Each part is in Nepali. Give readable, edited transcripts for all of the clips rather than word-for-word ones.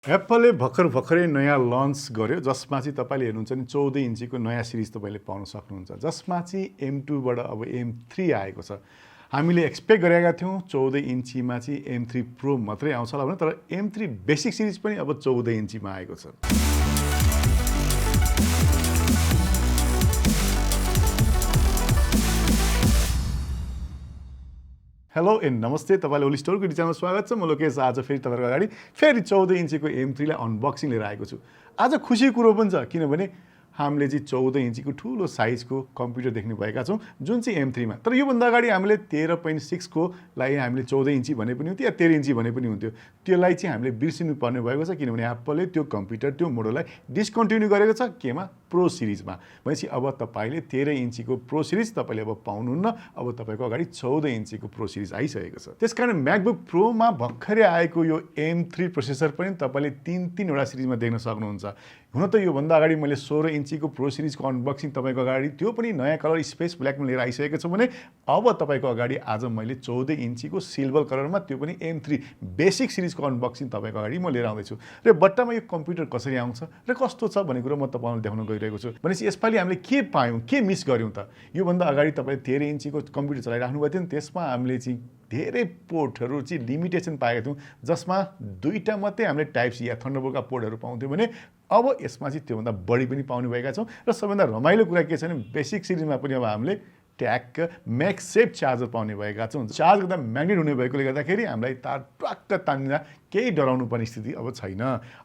एप्पलले भर्खरै नयाँ लन्च गर्यो जसमा चाहिँ तपाईँले हेर्नुहुन्छ नि 14 इन्चीको नयाँ सिरिज तपाईँले पाउन सक्नुहुन्छ जसमा चाहिँ M2 बाट अब M3 आएको छ। हामीले एक्सपेक्ट गरेका थियौँ 14 इन्चीमा चाहिँ M3 प्रो मात्रै आउँछ होला भने तर M3 बेसिक सिरिज पनि अब 14 इन्चीमा आएको छ। हेलो एन्ड नमस्ते, तपाईँले ओलिज स्टोर पीटी च्यानलमा स्वागत छ। म लोकेश आज फेरि तपाईँहरूको अगाडि फेरि 14 इन्चीको M3 लाई अनबक्सिङ लिएर आएको छु। आज खुसी कुरो पनि छ किनभने हामीले चाहिँ 14 इन्चीको ठुलो साइजको कम्प्युटर देख्ने भएका छौँ जुन चाहिँ M3 मा। तर योभन्दा अगाडि हामीले 13.6 को लागि हामीले 14 इन्ची भने पनि हुन्थ्यो या 13 इन्ची भने पनि हुन्थ्यो। त्यसलाई चाहिँ हामीले बिर्सिनु पर्ने भएको छ किनभने एप्पलले त्यो कम्प्युटर त्यो मोडललाई डिस्कन्टिन्यू गरेको छ केमा प्रो सिरिजमा। भनेपछि अब तपाईले 13 इन्चीको प्रो सिरिज तपाईले अब पाउनुहुन्न। अब तपाईको अगाडि 14 इन्चीको प्रो सिरिज आइसकेको छ। त्यसकारण म्याकबुक प्रोमा भर्खरै आएको यो M3 प्रोसेसर पनि तपाईले 3 वटा सिरिजमा देख्न सक्नुहुन्छ। हुन त यो भन्दा अगाडि मैले 16 इन्चीको प्रो सिरिजको अनबक्सिङ तपाईको अगाडि त्यो पनि नयाँ कलर स्पेस ब्ल्याकमा लिएर आइसकेको छु भने अब तपाईको अगाडि आज मैले 14 इन्चीको सिल्भर कलरमा त्यो पनि M3 बेसिक सिरिजको अनबक्सिङ तपाईको अगाडि म लिएर आउँदैछु। र बट्टामा यो कम्प्युटर कसरी आउँछ र कस्तो छ भन्ने कुरा म तपाईलाई देखाउन गइरहेको छु। भनेपछि यसपालि हामीले के पायौँ, के मिस गर्यौँ त? यो भन्दा अगाडि तपाईले 13 इन्चीको कम्प्युटर चलाइराख्नु भएको थियो नि, त्यसमा हामीले चाहिँ धेरै पोर्टहरू चाहिँ लिमिटेसन पाएका थियौँ जसमा 2टा मात्रै हामीले टाइप सी या थन्डरबोल्टका पोर्टहरू पाउँथ्यौँ भने अब यसमा चाहिँ त्योभन्दा बढी पनि पाउने भएका छौँ। र सबैभन्दा रमाइलो कुरा के छ भने बेसिक सिरिजमा पनि अब हामीले ट्याग म्यागसेफ चार्जर पाउने भएका छौँ। चार्ज गर्दा म्याग्नेट हुने भएकोले गर्दाखेरि हामीलाई तार ट्वाक्क तान्दिँदा केही डराउनु पर्ने स्थिति अब छैन।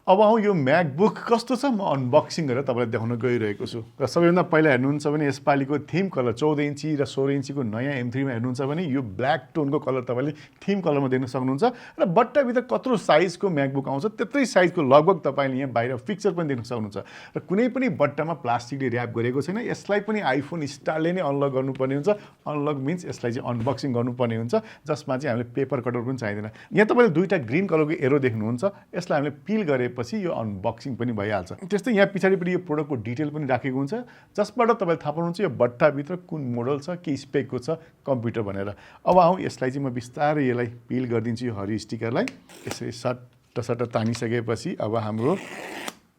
अब आउँ यो म्याकबुक कस्तो छ म अनबक्सिङ गरेर तपाईँलाई देखाउन गइरहेको छु। र सबैभन्दा पहिला हेर्नुहुन्छ भने यसपालिको थिम कलर 14 इन्ची र 16 इन्चीको नयाँ M3 मा हेर्नुहुन्छ भने यो ब्ल्याक टोनको कलर तपाईँले थिम कलरमा देख्न सक्नुहुन्छ। र बट्टाभित्र कत्रो साइजको म्याकबुक आउँछ त्यत्रै साइजको लगभग तपाईँले यहाँ बाहिर पिक्चर पनि देख्न सक्नुहुन्छ। र कुनै पनि बट्टामा प्लास्टिकले र्याप गरेको छैन। यसलाई पनि आइफोन स्टाइलले नै अनलक गर्नुपर्ने हुन्छ। अनलक मिन्स यसलाई चाहिँ अनबक्सिङ गर्नुपर्ने हुन्छ जसमा चाहिँ हामीले पेपर कटर पनि चाहिँदैन। यहाँ तपाईँले 2टा ग्रीन कलरको एरो देख्नुहुन्छ। यसलाई हामीले पिल गरेपछि यो अनबक्सिङ पनि भइहाल्छ। त्यस्तै यहाँ पछाडिपट्टि यो प्रोडक्टको डिटेल पनि राखेको हुन्छ जसबाट तपाईँले थाहा पाउनुहुन्छ यो बट्टाभित्र कुन मोडल छ, के स्पेकको छ कम्प्युटर भनेर। अब आउँ यसलाई चाहिँ म बिस्तारै यसलाई पिल गरिदिन्छु यो हरियो स्टिकरलाई। यसरी सट्ट तानिसकेपछि अब हाम्रो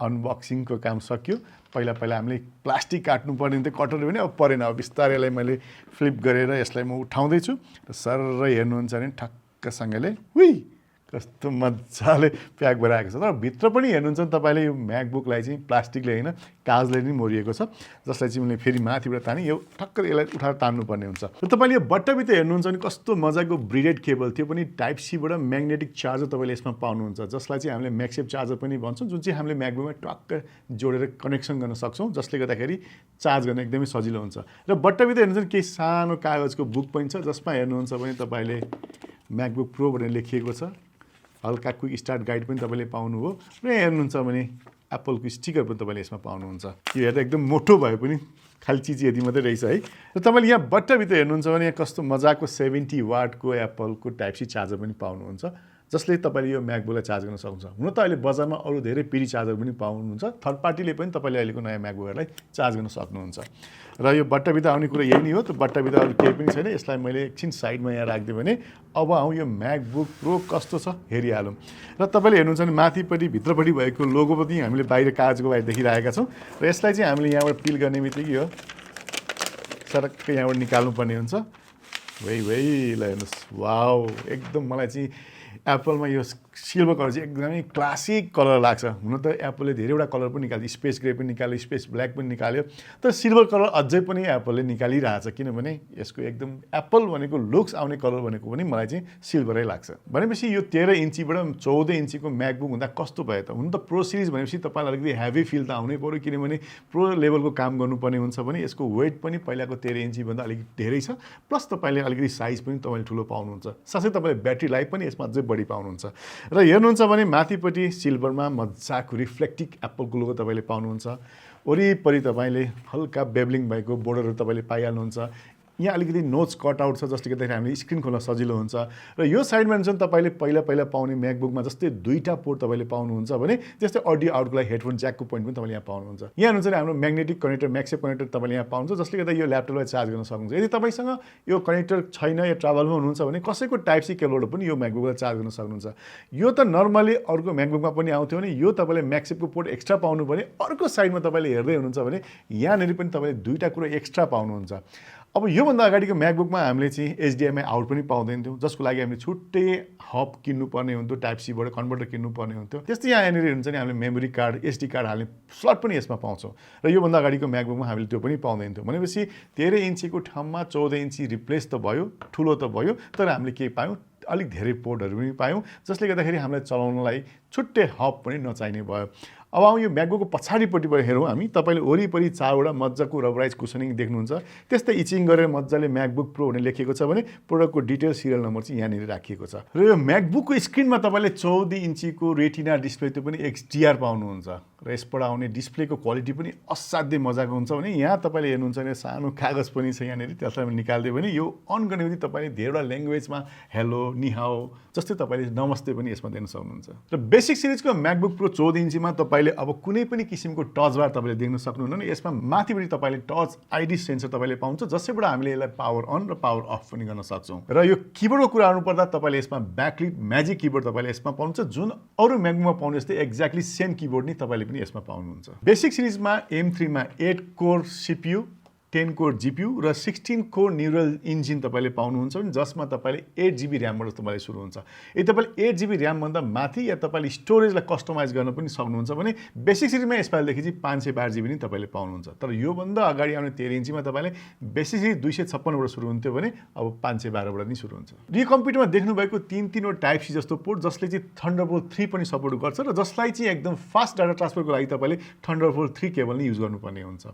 अनबक्सिङको काम सक्यो। पहिला हामीले प्लास्टिक काट्नु पर्ने हुन्थ्यो, कटर भने अब परेन। अब बिस्तारै यसलाई मैले फ्लिप गरेर यसलाई म उठाउँदैछु र सररै हेर्नुहुन्छ भने ठक्कसँगले हुई कस्तो मजाले प्याक भएर आएको छ। तर भित्र पनि हेर्नुहुन्छ तपाईँले यो म्याकबुकलाई चाहिँ प्लास्टिकले होइन कागजले नै मोरिएको छ जसलाई चाहिँ मैले फेरि माथिबाट ताने यो ठक्क यसलाई उठाएर तान्नुपर्ने हुन्छ। र तपाईँले यो बट्टाभित्र हेर्नुहुन्छ भने कस्तो मजाको ब्रिडेड केबल, त्यो पनि टाइप सीबाट म्याग्नेटिक चार्जर तपाईँले यसमा पाउनुहुन्छ जसलाई चाहिँ हामीले म्यागसेफ चार्जर पनि भन्छौँ, जुन चाहिँ हामीले म्याकबुकमा टक्क जोडेर कनेक्सन गर्न सक्छौँ जसले गर्दाखेरि चार्ज गर्न एकदमै सजिलो हुन्छ। र बट्टाभित्र हेर्नुहुन्छ भने केही सानो कागजको बुक पनि छ जसमा हेर्नुहुन्छ भने तपाईँले म्याकबुक प्रो भनेर लेखिएको छ। हल्का क्विक स्टार्ट गाइड पनि तपाईँले पाउनुभयो। र हेर्नुहुन्छ भने एप्पलको स्टिकर पनि तपाईँले यसमा पाउनुहुन्छ। यो हेर्दा एकदम मोटो भए पनि खालि चिज यति मात्रै रहेछ है। र तपाईँले यहाँ बट्टाभित्र हेर्नुहुन्छ भने यहाँ कस्तो मजाको 70 वाटको एप्पलको टाइप सी चार्जर पनि पाउनुहुन्छ जसले तपाईँले यो म्याकबुकलाई चार्ज गर्न सक्नुहुन्छ। हुन त अहिले बजारमा अरू धेरै पिडी चार्जर पनि पाउनुहुन्छ। थर्ड पार्टीले पनि तपाईँले अहिलेको नयाँ म्याकबुकहरूलाई चार्ज गर्न सक्नुहुन्छ। र यो बट्टाभित्र आउने कुरा यही नै हो। त बट्टाभित्र अरू केही पनि छैन। यसलाई मैले एकछिन साइडमा यहाँ राखिदिएँ भने अब आउँ यो म्याकबुक प्रो कस्तो छ हेरिहालौँ। र तपाईँले हेर्नुहुन्छ भने माथिपट्टि भित्रपट्टि भएको लोगो पनि हामीले बाहिर कागजको बाहिर देखिरहेका छौँ। र यसलाई चाहिँ हामीले यहाँबाट पिल गर्ने बित्तिकै यो सरक्कै यहाँबाट निकाल्नुपर्ने हुन्छ। वै ल हेर्नुहोस्, वाउ एकदम मलाई चाहिँ एप्पलमा यो सिल्भर कलर चाहिँ एकदमै क्लासिक कलर लाग्छ। हुन त एप्पलले धेरैवटा कलर पनि निकाल्यो, स्पेस ग्रे पनि निकाल्यो, स्पेस ब्ल्याक पनि निकाल्यो, तर सिल्भर कलर अझै पनि एप्पलले निकालिरहेछ किनभने यसको एकदम एप्पल भनेको लुक्स आउने कलर भनेको पनि मलाई चाहिँ सिल्भरै लाग्छ। भनेपछि यो 13 इन्चीबाट 14 इन्चीको म्याकबुक हुँदा कस्तो भयो त? हुन त प्रो सिरिज भनेपछि तपाईँलाई अलिकति हेभी फिल त आउनै पऱ्यो किनभने प्रो लेभलको काम गर्नुपर्ने हुन्छ भने यसको वेट पनि पहिलाको 13 इन्चीभन्दा अलिकति धेरै छ। प्लस तपाईँले अलिकति साइज पनि तपाईँले ठुलो पाउनुहुन्छ। साथै तपाईँले ब्याट्री लाइफ पनि यसमा अझै बढी पाउनुहुन्छ। र हेर्नुहुन्छ भने माथिपट्टि सिल्भरमा मजाको रिफ्लेक्टिभ एप्पलको लोगो तपाईँले पाउनुहुन्छ। वरिपरि तपाईँले हल्का बेबलिङ भएको बोर्डरहरू तपाईँले पाइहाल्नुहुन्छ। यहाँ अलिकति नोच कट आउट छ जसले गर्दाखेरि हामीले स्क्रिन खोल्न सजिलो हुन्छ र यो साइडमा हुन्छ तपाईँले पहिला पाउने म्याकबुकमा जस्तै दुईटा पोर्ट तपाईँले पाउनुहुन्छ भने त्यस्तै अडियो आउटको लागि हेडफोन ज्याकको पोइन्ट पनि तपाईँले यहाँ पाउनुहुन्छ। यहाँ हुन्छ हाम्रो म्याग्नेटिक कनेक्टर म्याक्सेप कनेक्टर तपाईँले यहाँ पाउनुहुन्छ जसले गर्दा यो ल्यापटपलाई चार्ज गर्न सक्नुहुन्छ। यदि तपाईँसँग यो कनेक्टर छैन या ट्राभलमा हुनुहुन्छ भने कसैको टाइप सी केबलबाट पनि यो म्याकबुकलाई चार्ज गर्न सक्नुहुन्छ। यो त नर्मली अर्को म्याकबुकमा पनि आउँथ्यो भने यो तपाईँले म्याक्सेपको पोर्ट एक्स्ट्रा पाउनु भने अर्को साइडमा तपाईँले हेर्दै हुनुहुन्छ भने यहाँनिर पनि तपाईँले दुईटा कुरो एक्स्ट्रा पाउनुहुन्छ। अब योभन्दा अगाडिको म्याकबुकमा हामीले चाहिँ एचडिएमआई आउट पनि पाउँदैन थियौँ जसको लागि हामीले छुट्टै हब किन्नुपर्ने हुन्थ्यो, टाइप सीबाट कन्भर्टर किन्नुपर्ने हुन्थ्यो। त्यस्तै यहाँनिर हुन्छ नि हामीले मेमोरी कार्ड एसडी कार्ड हाल्ने स्लट पनि यसमा पाउँछौँ र योभन्दा अगाडिको म्याकबुकमा हामीले त्यो पनि पाउँदैन थियौँ। भनेपछि 13 इन्चीको ठाउँमा 14 इन्ची रिप्लेस त भयो, ठुलो त भयो, तर हामीले के पायौँ अलिक धेरै पोर्टहरू पनि पायौँ जसले गर्दाखेरि हामीलाई चलाउनलाई छुट्टै हब पनि नचाहिने भयो। अब आउँ यो म्याकबुकको पछाडिपट्टिबाट हेरौँ हामी, तपाईँले वरिपरि 4वटा मजाको रबराइज कुसनिङ देख्नुहुन्छ। त्यस्तै इचिङ गरेर मजाले म्याकबुक प्रो भनेर लेखिएको छ भने प्रोडक्टको डिटेल सिरियल नम्बर चाहिँ यहाँनिर राखिएको छ र यो म्याकबुकको स्क्रिनमा तपाईँले 14 इन्चीको रेटिना डिस्प्ले त्यो पनि XDR पाउनुहुन्छ र यसबाट आउने डिस्प्लेको क्वालिटी पनि असाध्यै मजाको हुन्छ भने यहाँ तपाईँले हेर्नुहुन्छ भने सानो कागज पनि छ यहाँनिर, त्यसलाई निकाल्दियो भने यो अन गर्ने बित्तिकै तपाईँले धेरैवटा ल्याङ्ग्वेजमा हेलो निहाओ जस्तै तपाईँले नमस्ते पनि यसमा दिन सक्नुहुन्छ। र बेसिक सिरिजको म्याकबुक प्रो 14 इन्चीमा तपाईँले अब कुनै पनि किसिमको टच बार तपाईँले देख्न सक्नुहुन्न। यसमा माथिपट्टि तपाईँले टच आइडी सेन्सर तपाईँले पाउँछ जसैबाट हामीले यसलाई पावर अन र पावर अफ पनि गर्न सक्छौँ। र यो किबोर्डको कुरा गर्नुपर्दा तपाईँले यसमा ब्याकलिट म्याजिक किबोर्ड तपाईँले यसमा पाउनुहुन्छ जुन अरू म्याकबुकमा पाउने जस्तै एक्ज्याक्टली सेम किबोर्ड नै तपाईँले पनि यसमा पाउनुहुन्छ। बेसिक सिरिजमा M3 मा 8 कोर CPU, 10 कोर GPU र 16 कोर न्युरल इन्जिन तपाईँले पाउनुहुन्छ भने जसमा तपाईँले 8 GB ऱ्यामबाट तपाईँले सुरु हुन्छ। यदि तपाईँले 8 GB ऱ्यामभन्दा माथि या तपाईँले स्टोरेजलाई कस्टमाइज गर्न पनि सक्नुहुन्छ भने बेसिक सिरिजमा यसपालिदेखि चाहिँ 512 GB नै तपाईँले पाउनुहुन्छ। तर योभन्दा अगाडि आउने 13 इन्चीमा तपाईँले बेसिक सिरिज 256बाट सुरु हुन्थ्यो भने अब 512बाट नै सुरु हुन्छ। यो कम्प्युटरमा देख्नुभएको 3-3वटा टाइप सी जस्तो पोर्ट जसले चाहिँ थन्डरबोल्ट 3 पनि सपोर्ट गर्छ र जसलाई चाहिँ एकदम फास्ट डाटा ट्रान्सफरको लागि तपाईँले थन्डरबोल्ट 3 केबल नै युज गर्नुपर्ने हुन्छ।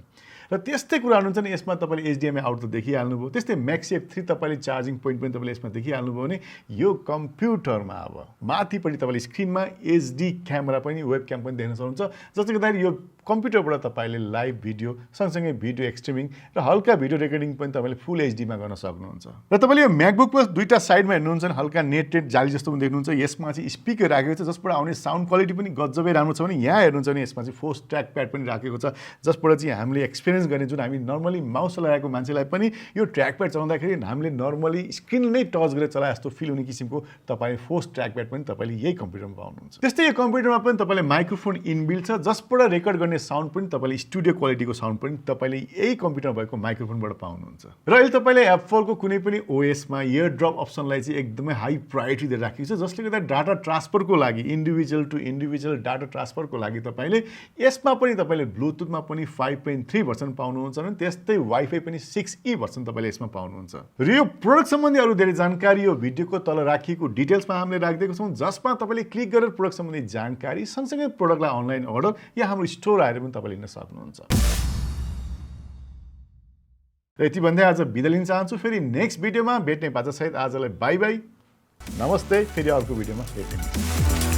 र त्यस्तै कुरा हुन्छ नि यसमा तपाईँले एचडिएमआई आउट त देखिहाल्नुभयो, त्यस्तै म्याक्सेप 3 तपाईँले चार्जिङ पोइन्ट पनि तपाईँले यसमा देखिहाल्नुभयो भने यो कम्प्युटरमा अब माथिपट्टि तपाईँले स्क्रिनमा एचडी क्यामेरा पनि वेब क्याम पनि देख्न सक्नुहुन्छ जसले गर्दाखेरि यो कम्प्युटरबाट तपाईँले लाइभ भिडियो सँगसँगै भिडियो एक्सट्रिमिङ र हल्का भिडियो रेकर्डिङ पनि तपाईँले फुल एचडीमा गर्न सक्नुहुन्छ। र तपाईँले यो म्याकबुकको दुईटा साइडमा हेर्नुहुन्छ भने हल्का नेटेड जाली जस्तो पनि देख्नुहुन्छ। यसमा चाहिँ स्पिकर राखेको छ जसबाट आउने साउन्ड क्वालिटी पनि गजबै राम्रो छ भने यहाँ हेर्नुहुन्छ भने यसमा चाहिँ फोर्स ट्र्याक प्याड पनि राखेको छ जसबाट चाहिँ हामीले एक्सपिरियन्स गर्ने जुन हामी नर्मली माउस लगाएको मान्छेलाई पनि यो ट्र्याक प्याड चलाउँदाखेरि हामीले नर्मली स्क्रिन नै टच गरेर चलाए जस्तो फिल हुने किसिमको तपाईँले फोर्स ट्र्याक प्याड पनि तपाईँले यही कम्प्युटरमा पाउनुहुन्छ। त्यस्तै यो कम्प्युटरमा पनि तपाईँले माइक्रोफोन इनबिल्ट छ जसबाट रेकर्ड गर्ने साउन्ड पनि तपाईँले स्टुडियो क्वालिटीको साउन्ड पनि तपाईँले यही कम्प्युटरमा भएको माइक्रोफोनबाट पाउनुहुन्छ। र अहिले तपाईँले एप्पलको कुनै पनि ओएसमा इयर ड्रप अप्सनलाई चाहिँ एकदमै हाई प्रायोरिटी दिएर राखेको छ जसले गर्दा डाटा ट्रान्सफरको लागि इन्डिभिजुअल टु इन्डिभिजुअल डाटा ट्रान्सफरको लागि तपाईँले यसमा पनि तपाईँले ब्लुटुथमा पनि 5.3 भर्सन पाउनुहुन्छ भने त्यस्तै वाइफाई पनि 6E भर्सन तपाईँले यसमा पाउनुहुन्छ। र यो प्रोडक्ट सम्बन्धी अरू धेरै जानकारी यो भिडियोको तल राखिएको डिटेल्समा हामीले राखिदिएको छौँ जसमा तपाईँले क्लिक गरेर प्रोडक्ट सम्बन्धी जानकारी सँगसँगै प्रोडक्टलाई अनलाइन अर्डर या हाम्रो स्टोर आएर पनि तपाईँले लिन सक्नुहुन्छ। र यति भन्दै आज बिदा लिन चाहन्छु। फेरि नेक्स्ट भिडियोमा भेट्ने बाचासहित आजलाई बाई बाई, नमस्ते। फेरि अर्को भिडियोमा भेट्ने।